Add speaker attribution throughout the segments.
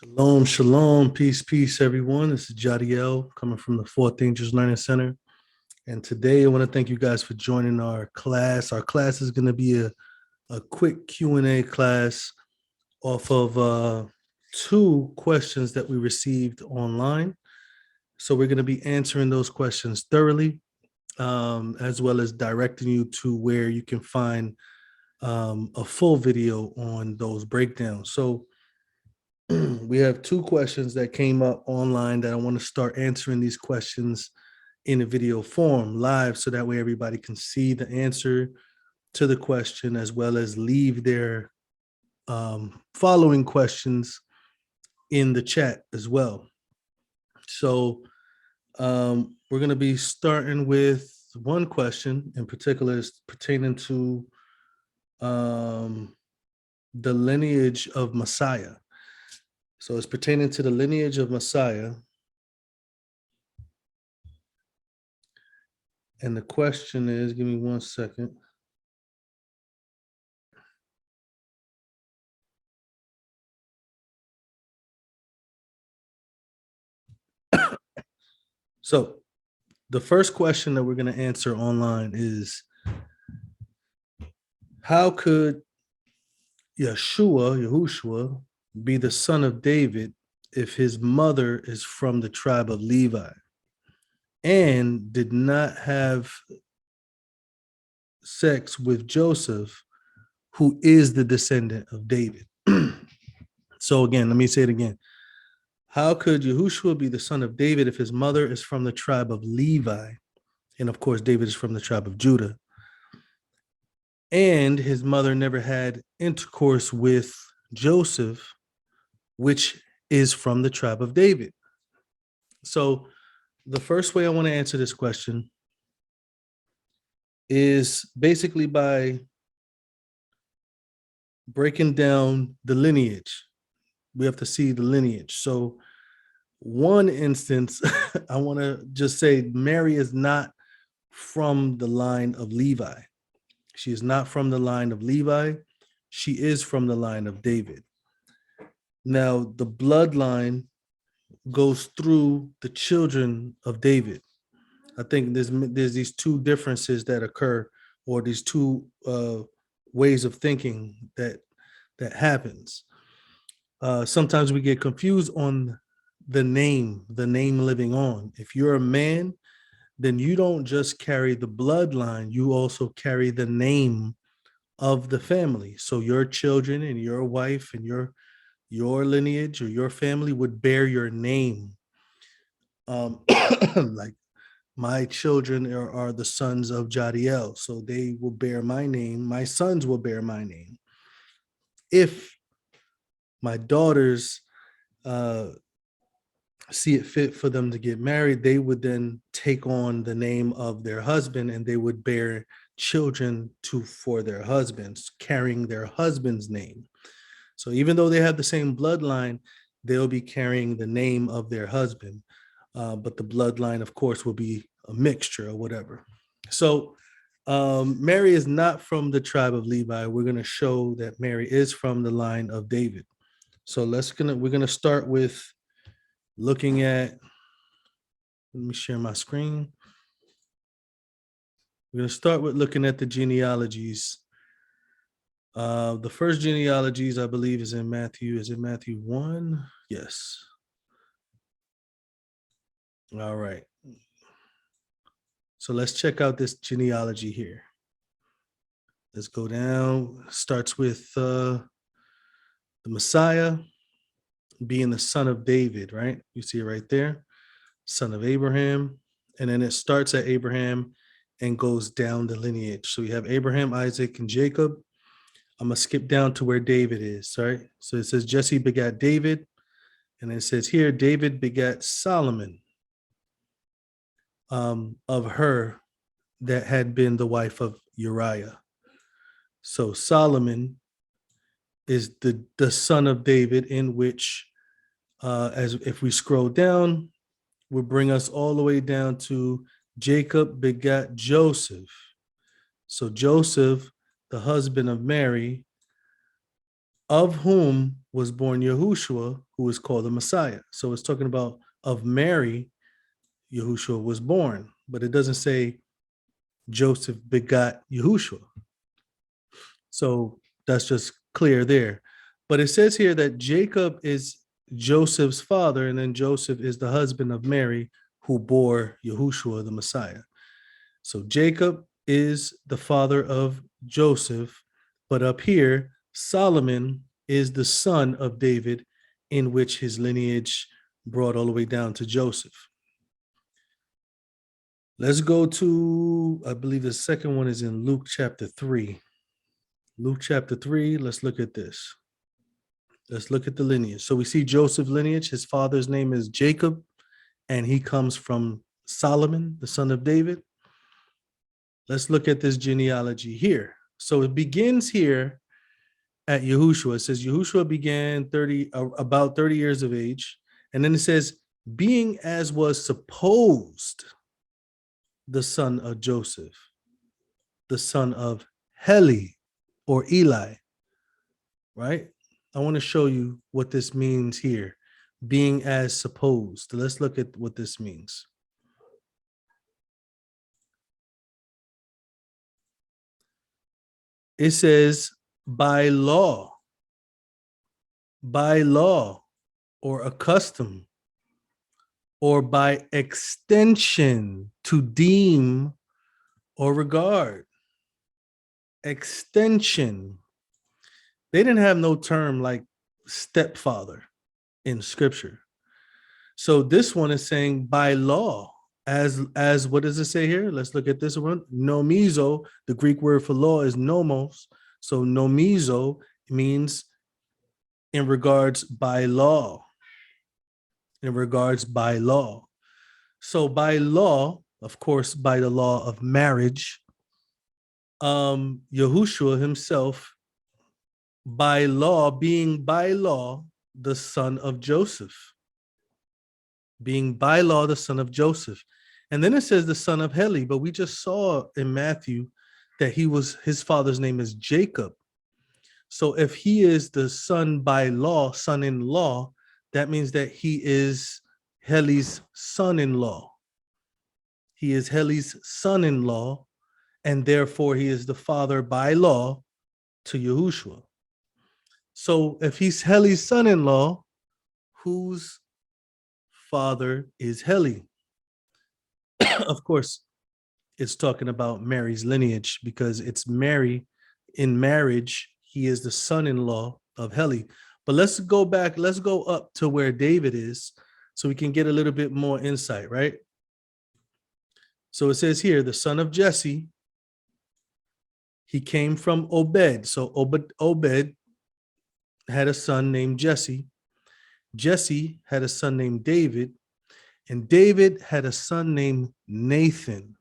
Speaker 1: Shalom, shalom, peace, peace, everyone. This is Jadiel coming from the Fourth Angels Learning Center. And today I want to thank you guys for joining our class. Our class is going to be a quick Q&A class off of two questions that we received online. So we're going to be answering those questions thoroughly, as well as directing you to where you can find a full video on those breakdowns. So we have two questions that came up online that I want to start answering these questions in a video form live so that way everybody can see the answer to the question as well as leave their following questions in the chat as well. So we're going to be starting with one question in particular is pertaining to the lineage of Messiah. So it's pertaining to the lineage of Messiah. And the question is, give me 1 second. So the first question that we're going to answer online is, how could Yahushua, be the son of David if his mother is from the tribe of Levi and did not have sex with Joseph, who is the descendant of David? So again, let me say it again. How could Yahushua be the son of David if his mother is from the tribe of Levi? And of course, David is from the tribe of Judah. And his mother never had intercourse with Joseph, which is from the tribe of David. So the first way I want to answer this question is basically by breaking down the lineage. We have to see the lineage. So one instance, I want to just say Mary is not from the line of Levi. She is not from the line of Levi. She is from the line of David. Now, the bloodline goes through the children of David. I think there's these two differences that occur, or these two ways of thinking that happens. Sometimes we get confused on the name living on. If you're a man, then you don't just carry the bloodline, you also carry the name of the family. So your children and your wife and your lineage or your family would bear your name. Like my children are the sons of Jadiel, so they will bear my name. My sons will bear my name. If my daughters see it fit for them to get married, they would then take on the name of their husband and they would bear children for their husbands, carrying their husband's name. So even though they have the same bloodline, they'll be carrying the name of their husband. But the bloodline, of course, will be a mixture or whatever. So Mary is not from the tribe of Levi. We're going to show that Mary is from the line of David. So we're going to start with looking at, let me share my screen. We're going to start with looking at the genealogies. The first genealogies, I believe, is in Matthew. Is it Matthew 1? Yes. All right. So let's check out this genealogy here. Let's go down. Starts with the Messiah being the son of David, right? You see it right there. Son of Abraham. And then it starts at Abraham and goes down the lineage. So we have Abraham, Isaac, and Jacob. I'm going to skip down to where David is, right? So it says Jesse begat David. And it says here, David begat Solomon, of her that had been the wife of Uriah. So Solomon is the son of David, in which, as if we scroll down, will bring us all the way down to Jacob begat Joseph. So Joseph, the husband of Mary, of whom was born Yahushua, who is called the Messiah. So it's talking about of Mary, Yahushua was born, but it doesn't say Joseph begot Yahushua. So that's just clear there. But it says here that Jacob is Joseph's father, and then Joseph is the husband of Mary, who bore Yahushua, the Messiah. So Jacob is the father of Joseph, but up here, Solomon is the son of David, in which his lineage brought all the way down to Joseph. Let's go to, I believe the second one is in Luke chapter 3. Luke chapter 3, let's look at this. Let's look at the lineage. So we see Joseph's lineage. His father's name is Jacob, and he comes from Solomon, the son of David. Let's look at this genealogy here. So it begins here at Yahushua. It says Yahushua began about 30 years of age. And then it says, being as was supposed the son of Joseph, the son of Heli or Eli, right? I want to show you what this means here. Being as supposed. Let's look at what this means. It says by law, or a custom, or by extension, to deem or regard. Extension. They didn't have no term like stepfather in scripture. So this one is saying by law, as what does it say here? Let's look at this one. Nomizo, the Greek word for law is nomos. So nomizo means in regards by law. In regards by law. So by law, of course, by the law of marriage, Yahushua himself, by law, being by law, the son of Joseph. Being by law, the son of Joseph. And then it says the son of Heli, but we just saw in Matthew that his father's name is Jacob. So if he is the son by law, son-in-law, that means that he is Heli's son-in-law. He is Heli's son-in-law, and therefore he is the father by law to Yahushua. So if he's Heli's son-in-law, whose father is Heli? Of course, it's talking about Mary's lineage, because it's Mary in marriage. He is the son-in-law of Heli. But let's go back. Let's go up to where David is so we can get a little bit more insight, right? So it says here, the son of Jesse, he came from Obed. So Obed had a son named Jesse. Jesse had a son named David. And David had a son named Nathan.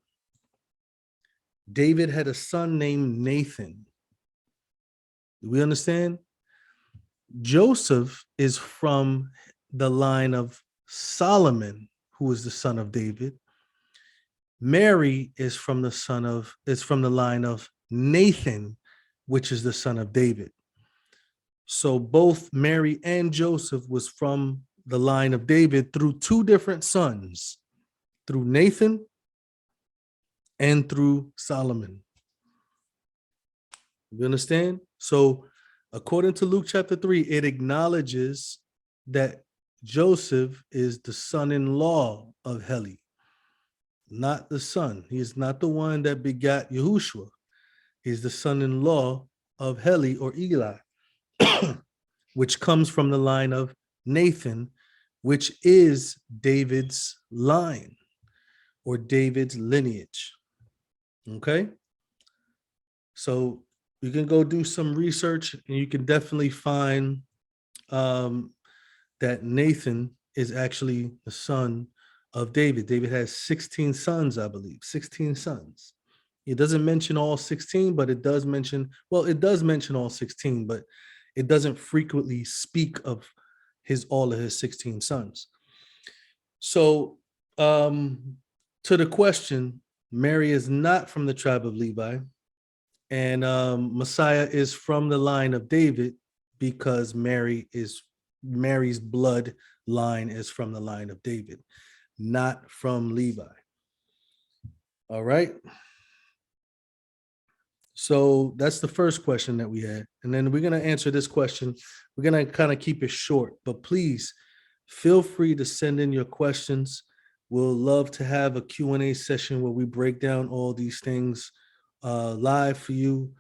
Speaker 1: David had a son named Nathan. Do we understand? Joseph is from the line of Solomon, who is the son of David. Mary is from the line of Nathan, which is the son of David. So both Mary and Joseph was from the line of David through two different sons, through Nathan and through Solomon. You understand? So according to Luke chapter 3, it acknowledges that Joseph is the son-in-law of Heli, not the son. He is not the one that begot Yahushua. He's the son-in-law of Heli or Eli, which comes from the line of Nathan, which is David's line or David's lineage. Okay? So you can go do some research and you can definitely find that Nathan is actually the son of David. David has 16 sons, I believe, 16 sons. It doesn't mention all 16, but it does mention all 16, but it doesn't frequently speak of all of his 16 sons. So to the question, Mary is not from the tribe of Levi, and Messiah is from the line of David, because Mary's blood line is from the line of David, not from Levi. All right. So that's the first question that we had. And then we're going to answer this question. We're going to kind of keep it short, but please feel free to send in your questions. We'll love to have a Q&A session where we break down all these things live for you.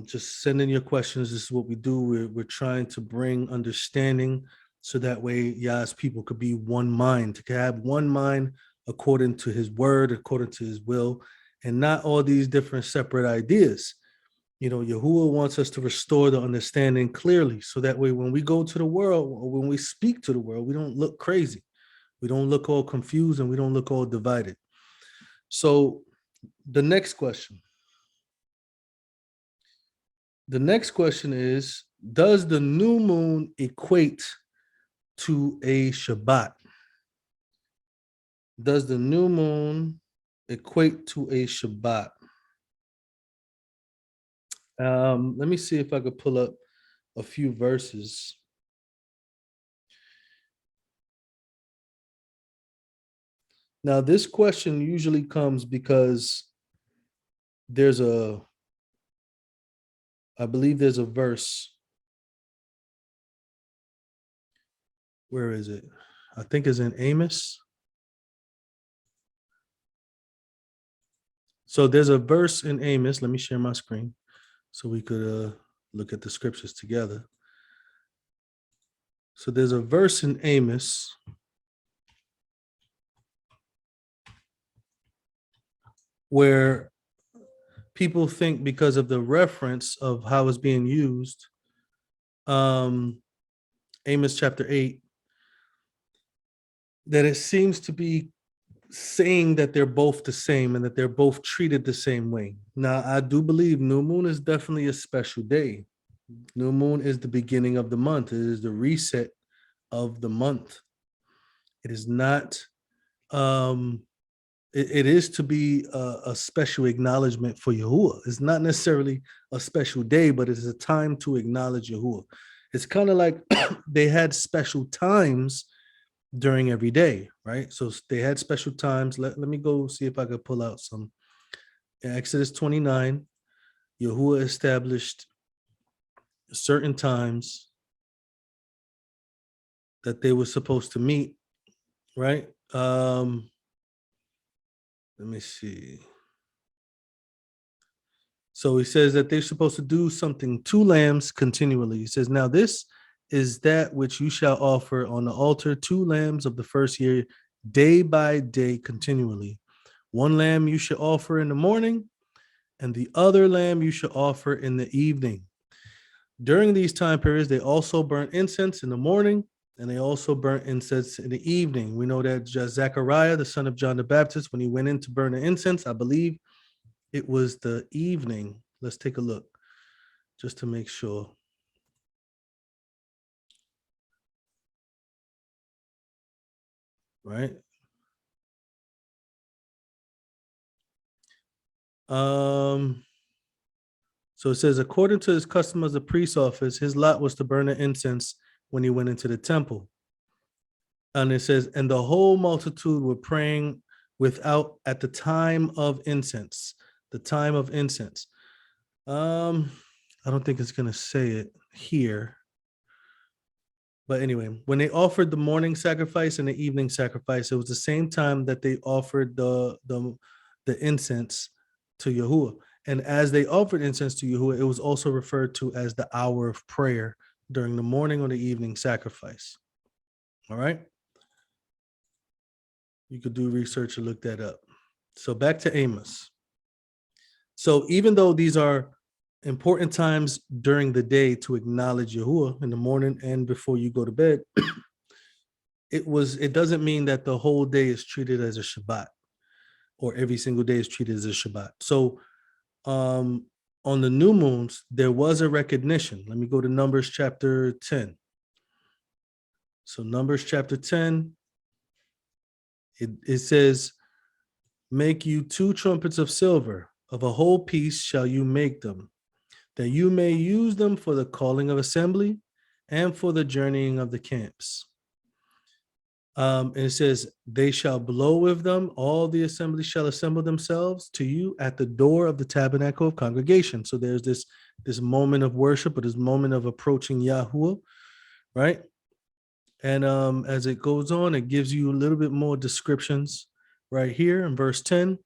Speaker 1: Just send in your questions. This is what we do. We're trying to bring understanding so that way Yah's people could be one mind, to have one mind according to his word, according to his will, and not all these different separate ideas. You know, Yahuwah wants us to restore the understanding clearly so that way when we go to the world or when we speak to the world, we don't look crazy. We don't look all confused and we don't look all divided. So the next question. The next question is, does the new moon equate to a Shabbat? Does the new moon equate to a Shabbat? Let me see if I could pull up a few verses. Now, this question usually comes because I believe there's a verse. Where is it? I think it's in Amos. So there's a verse in Amos. Let me share my screen so we could look at the scriptures together. So there's a verse in Amos where people think, because of the reference of how it's being used, Amos chapter 8, that it seems to be saying that they're both the same and that they're both treated the same way. Now, I do believe new moon is definitely a special day. New moon is the beginning of the month. It is the reset of the month. It is not, it is to be a special acknowledgement for Yahuwah. It's not necessarily a special day, but it is a time to acknowledge Yahuwah. It's kind of like they had special times during every day, right? So they had special times. Let me go see if I could pull out some. In Exodus 29, Yahuwah established certain times that they were supposed to meet, right? Let me see. So he says that they're supposed to do something, 2 lambs continually. He says, now this is that which you shall offer on the altar, 2 lambs of the first year, day by day continually. 1 lamb you shall offer in the morning, and the other lamb you shall offer in the evening. During these time periods, they also burnt incense in the morning, and they also burnt incense in the evening. We know that Zechariah, the son of John the Baptist, when he went in to burn the incense, I believe it was the evening. Let's take a look just to make sure. Right? So it says, according to his custom as a priest's office, his lot was to burn the incense when he went into the temple. And it says, and the whole multitude were praying without at the time of incense. The time of incense. I don't think it's going to say it here. But anyway, when they offered the morning sacrifice and the evening sacrifice, it was the same time that they offered the incense to Yahuwah. And as they offered incense to Yahuwah, it was also referred to as the hour of prayer during the morning or the evening sacrifice. All right. You could do research and look that up. So back to Amos. So even though these are important times during the day to acknowledge Yahuwah in the morning and before you go to bed, it doesn't mean that the whole day is treated as a Shabbat or every single day is treated as a Shabbat. So on the new moons, there was a recognition. Let me go to Numbers chapter 10. So Numbers chapter 10, it says, make you 2 trumpets of silver, of a whole piece shall you make them. that you may use them for the calling of assembly and for the journeying of the camps. And it says, they shall blow with them. All the assembly shall assemble themselves to you at the door of the tabernacle of congregation. So there's this moment of worship, or this moment of approaching Yahuwah, right? And as it goes on, it gives you a little bit more descriptions right here in verse 10.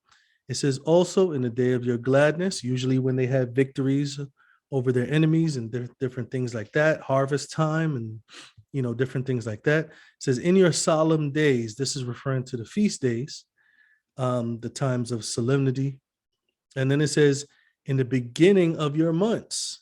Speaker 1: It says, also in the day of your gladness, usually when they have victories over their enemies and different things like that, harvest time and different things like that. It says, in your solemn days, this is referring to the feast days, the times of solemnity. And then it says, in the beginning of your months.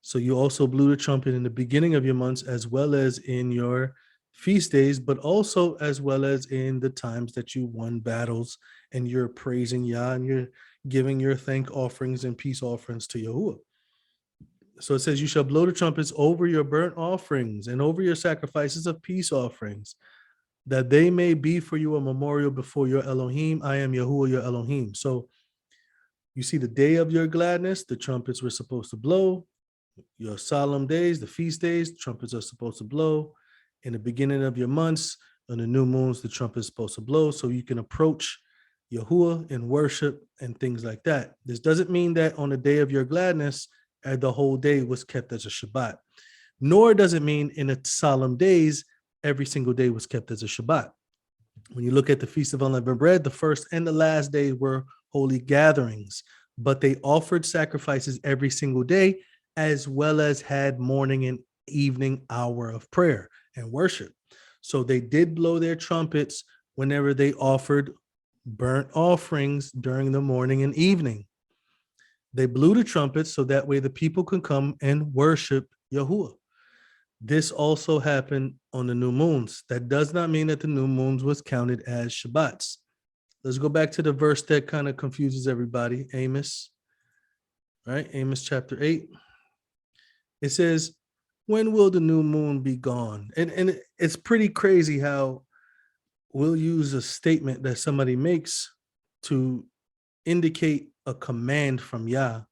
Speaker 1: So you also blew the trumpet in the beginning of your months, as well as in your feast days, but also as well as in the times that you won battles and you're praising Yah and you're giving your thank offerings and peace offerings to Yahuwah. So it says, you shall blow the trumpets over your burnt offerings and over your sacrifices of peace offerings, that they may be for you a memorial before your Elohim. I am Yahuwah, your Elohim. So you see, the day of your gladness, the trumpets were supposed to blow. Your solemn days, the feast days, trumpets are supposed to blow. In the beginning of your months, on the new moons, the trumpet is supposed to blow, so you can approach Yahuwah in worship and things like that. This doesn't mean that on the day of your gladness, the whole day was kept as a Shabbat. Nor does it mean in the solemn days, every single day was kept as a Shabbat. When you look at the Feast of Unleavened Bread, the first and the last day were holy gatherings, but they offered sacrifices every single day, as well as had morning and evening hour of prayer and worship. So they did blow their trumpets whenever they offered burnt offerings during the morning and evening. They blew the trumpets so that way the people can come and worship Yahuwah. This also happened on the new moons. That does not mean that the new moons was counted as Shabbats. Let's go back to the verse that kind of confuses everybody, Amos, right? Amos chapter 8. It says, when will the new moon be gone? And it's pretty crazy how we'll use a statement that somebody makes to indicate a command from Yah,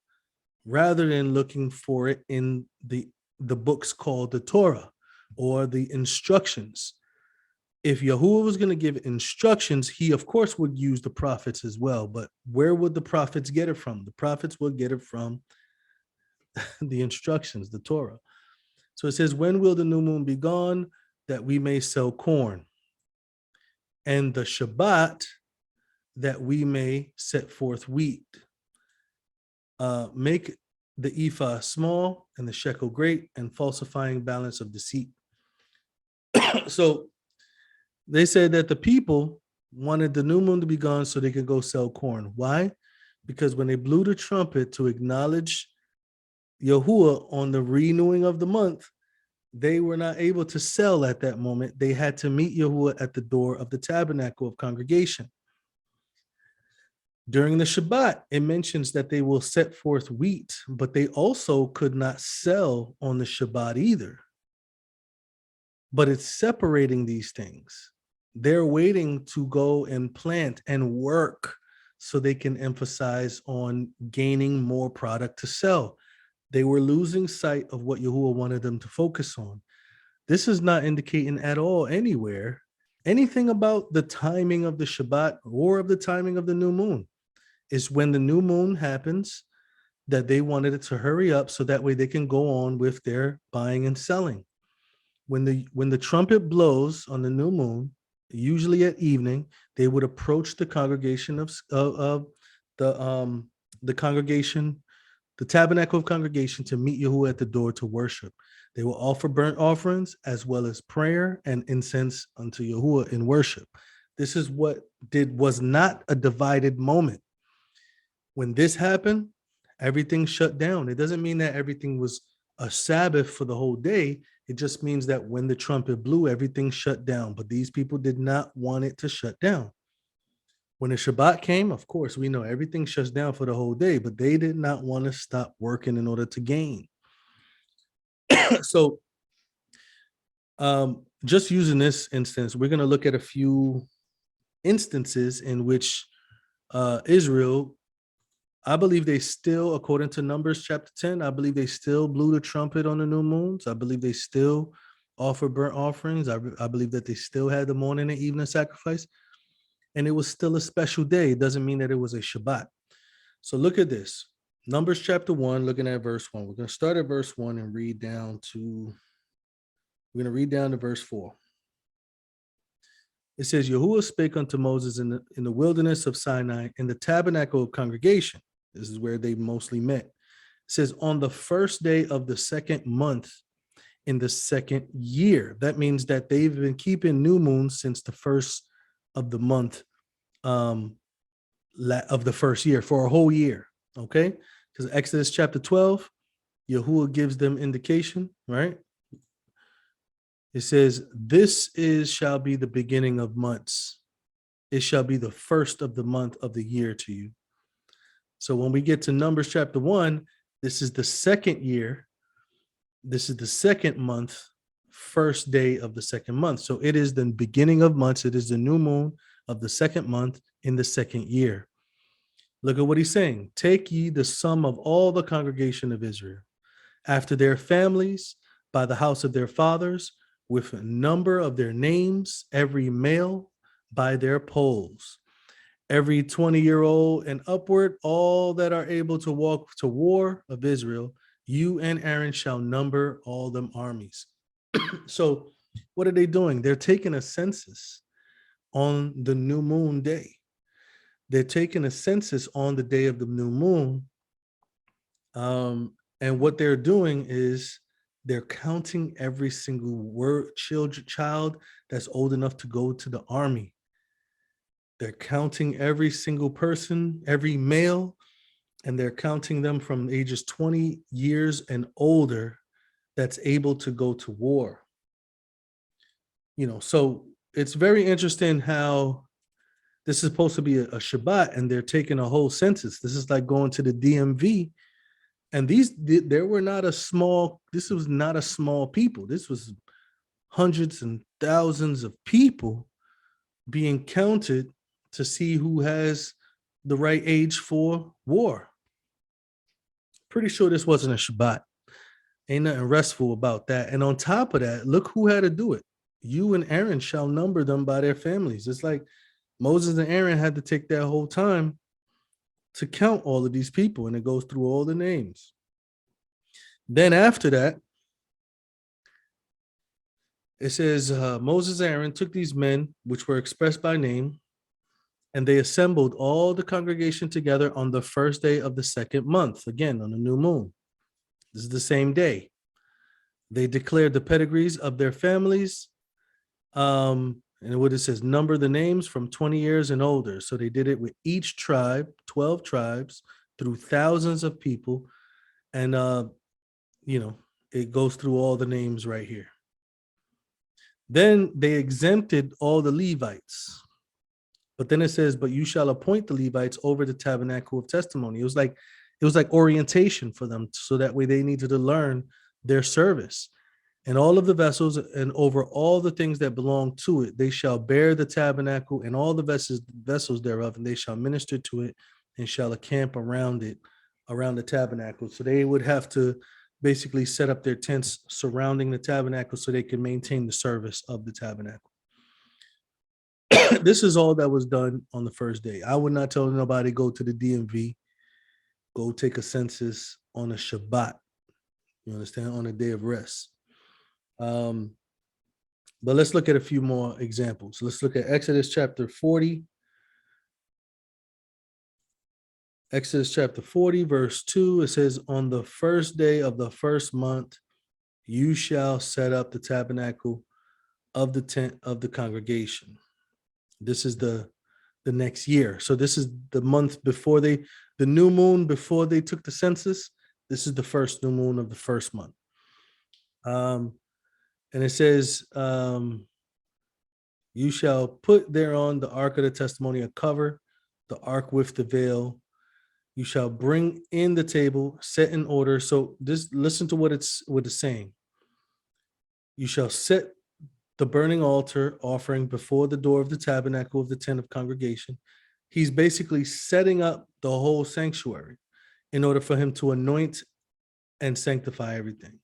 Speaker 1: rather than looking for it in the books called the Torah or the instructions. If Yahuwah was going to give instructions, he of course would use the prophets as well. But where would the prophets get it from? The prophets would get it from the instructions, the Torah. So it says, when will the new moon be gone, that we may sell corn? And the Shabbat, that we may set forth wheat. Make the ephah small and the shekel great, and falsifying balance of deceit. So they said that the people wanted the new moon to be gone so they could go sell corn. Why? Because when they blew the trumpet to acknowledge Yahuwah on the renewing of the month, they were not able to sell at that moment. They had to meet Yahuwah at the door of the tabernacle of congregation. During the Shabbat, it mentions that they will set forth wheat, but they also could not sell on the Shabbat either. But it's separating these things. They're waiting to go and plant and work so they can emphasize on gaining more product to sell. They were losing sight of what Yahuwah wanted them to focus on. This is not indicating at all anywhere anything about the timing of the Shabbat or of the timing of the new moon. Is when the new moon happens that they wanted it to hurry up so that way they can go on with their buying and selling. When the trumpet blows on the new moon, usually at evening, they would approach the congregation of the congregation, the tabernacle of congregation, to meet Yahuwah at the door to worship. They will offer burnt offerings as well as prayer and incense unto Yahuwah in worship. This is what was not a divided moment. When this happened, everything shut down. It doesn't mean that everything was a Sabbath for the whole day. It just means that when the trumpet blew, everything shut down. But these people did not want it to shut down. When the Shabbat came, of course, we know everything shuts down for the whole day, but they did not want to stop working in order to gain. So just using this instance, we're going to look at a few instances in which Israel I believe they still, according to Numbers chapter 10, I believe they still blew the trumpet on the new moons. I believe they still offer burnt offerings. I believe that they still had the morning and evening sacrifice. And it was still a special day. It doesn't mean that it was a Shabbat. So look at this. Numbers chapter 1, looking at verse 1. We're going to start at verse 1 and read down to verse 4. It says, Yahuwah spake unto Moses in the wilderness of Sinai in the tabernacle of congregation. This is where they mostly met. It says, on the first day of the second month in the second year. That means that they've been keeping new moons since the first of the month of the first year, for a whole year. Okay? Because Exodus chapter 12, Yahuwah gives them indication, right? It says, shall be the beginning of months. It shall be the first of the month of the year to you. So when we get to Numbers chapter 1, this is the second year. This is the second month, first day of the second month. So it is the beginning of months. It is the new moon of the second month in the second year. Look at what he's saying. Take ye the sum of all the congregation of Israel, after their families, by the house of their fathers, with a number of their names, every male by their polls. Every 20-year-old and upward, all that are able to walk to war of Israel, you and Aaron shall number all them armies. So what are they doing? They're taking a census on the new moon day. They're taking a census on the day of the new moon. And what they're doing is they're counting every single child that's old enough to go to the army. They're counting every single person, every male, and they're counting them from ages 20 years and older that's able to go to war. So it's very interesting how this is supposed to be a Shabbat and they're taking a whole census. This is like going to the DMV. And this was not a small people. This was hundreds and thousands of people being counted to see who has the right age for war. Pretty sure this wasn't a Shabbat. Ain't nothing restful about that. And on top of that, look who had to do it. You and Aaron shall number them by their families. It's like Moses and Aaron had to take that whole time to count all of these people, and it goes through all the names. Then after that, it says, Moses and Aaron took these men, which were expressed by name, and they assembled all the congregation together on the first day of the second month, again, on the new moon. This is the same day. They declared the pedigrees of their families. And what it says, number the names from 20 years and older. So they did it with each tribe, 12 tribes, through thousands of people. And, it goes through all the names right here. Then they exempted all the Levites. But then it says, but you shall appoint the Levites over the tabernacle of testimony. It was like orientation for them. So that way they needed to learn their service. And all of the vessels and over all the things that belong to it, they shall bear the tabernacle and all the vessels thereof, and they shall minister to it and shall encamp around it, around the tabernacle. So they would have to basically set up their tents surrounding the tabernacle so they can maintain the service of the tabernacle. This is all that was done on the first day. I would not tell nobody go to the DMV, go take a census on a Shabbat. You understand? On a day of rest. But let's look at a few more examples. Let's look at Exodus chapter 40. Exodus chapter 40, verse 2, it says, on the first day of the first month, you shall set up the tabernacle of the tent of the congregation. This is the next year. So this is the month before the new moon, before they took the census. This is the first new moon of the first month. And it says, you shall put thereon the ark of the testimony, a cover, the ark with the veil. You shall bring in the table, set in order. So listen to what it's saying. You shall set the burning altar offering before the door of the tabernacle of the tent of congregation. He's basically setting up the whole sanctuary in order for him to anoint and sanctify everything.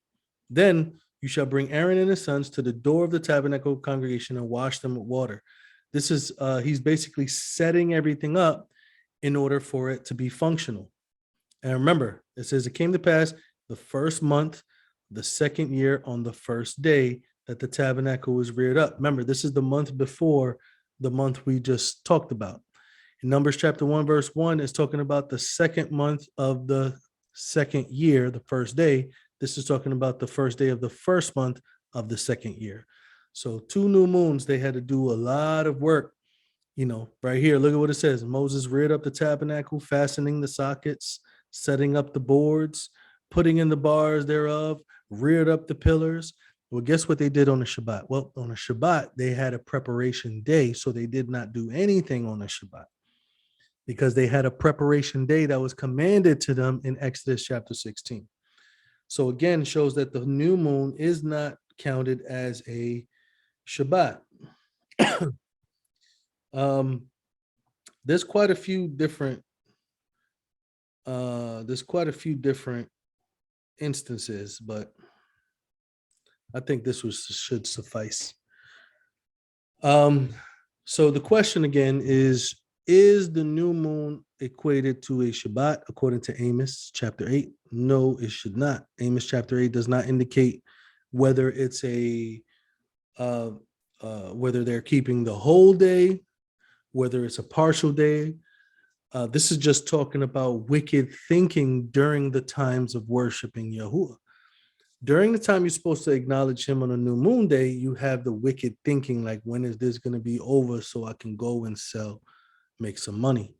Speaker 1: Then you shall bring Aaron and his sons to the door of the tabernacle congregation and wash them with water. This is, he's basically setting everything up in order for it to be functional. And remember, it says it came to pass the first month, the second year, on the first day that the tabernacle was reared up. Remember, this is the month before the month we just talked about. In Numbers chapter 1, verse 1 is talking about the second month of the second year, the first day. This is talking about the first day of the first month of the second year. So 2 new moons, they had to do a lot of work. You know, right here, look at what it says. Moses reared up the tabernacle, fastening the sockets, setting up the boards, putting in the bars thereof, reared up the pillars. Well, guess what they did on the Shabbat? Well, on the Shabbat, they had a preparation day, so they did not do anything on the Shabbat because they had a preparation day that was commanded to them in Exodus chapter 16. So again, shows that the new moon is not counted as a Shabbat. There's quite a few different instances, but I think this should suffice. So the question again is the new moon equated to a Shabbat according to Amos chapter 8? No, it should not. Amos chapter 8 does not indicate whether it's a whether they're keeping the whole day, whether it's a partial day. This is just talking about wicked thinking during the times of worshiping Yahuwah. During the time you're supposed to acknowledge him on a new moon day, you have the wicked thinking like, when is this going to be over so I can go and sell, make some money?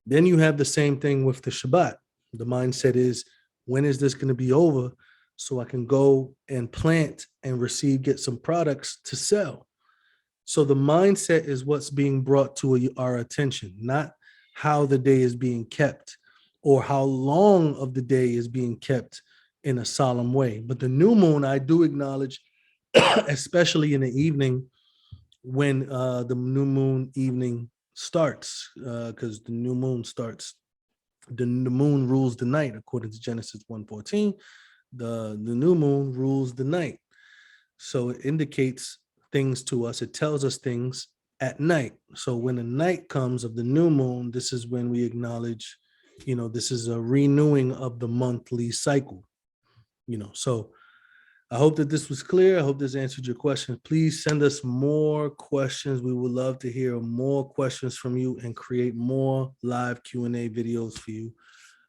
Speaker 1: Then you have the same thing with the Shabbat. The mindset is, when is this going to be over so I can go and plant and get some products to sell? So the mindset is what's being brought to our attention, not how the day is being kept or how long of the day is being kept in a solemn way. But the new moon, I do acknowledge, especially in the evening when the new moon evening starts, because the new moon starts, the moon rules the night, according to Genesis 1:14. The new moon rules the night. So it indicates things to us. It tells us things at night. So when the night comes of the new moon, this is when we acknowledge, this is a renewing of the monthly cycle. So I hope that this was clear. I hope this answered your question. Please send us more questions. We would love to hear more questions from you and create more live Q&A videos for you.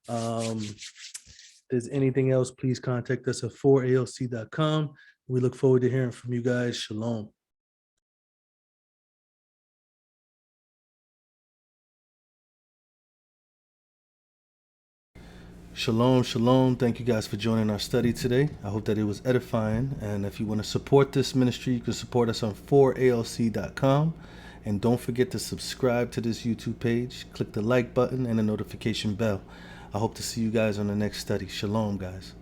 Speaker 1: If there's anything else, please contact us at 4alc.com. We look forward to hearing from you guys. Shalom. Shalom, shalom. Thank you guys for joining our study today. I hope that it was edifying. And if you want to support this ministry, you can support us on 4alc.com. And don't forget to subscribe to this YouTube page. Click the like button and the notification bell. I hope to see you guys on the next study. Shalom, guys.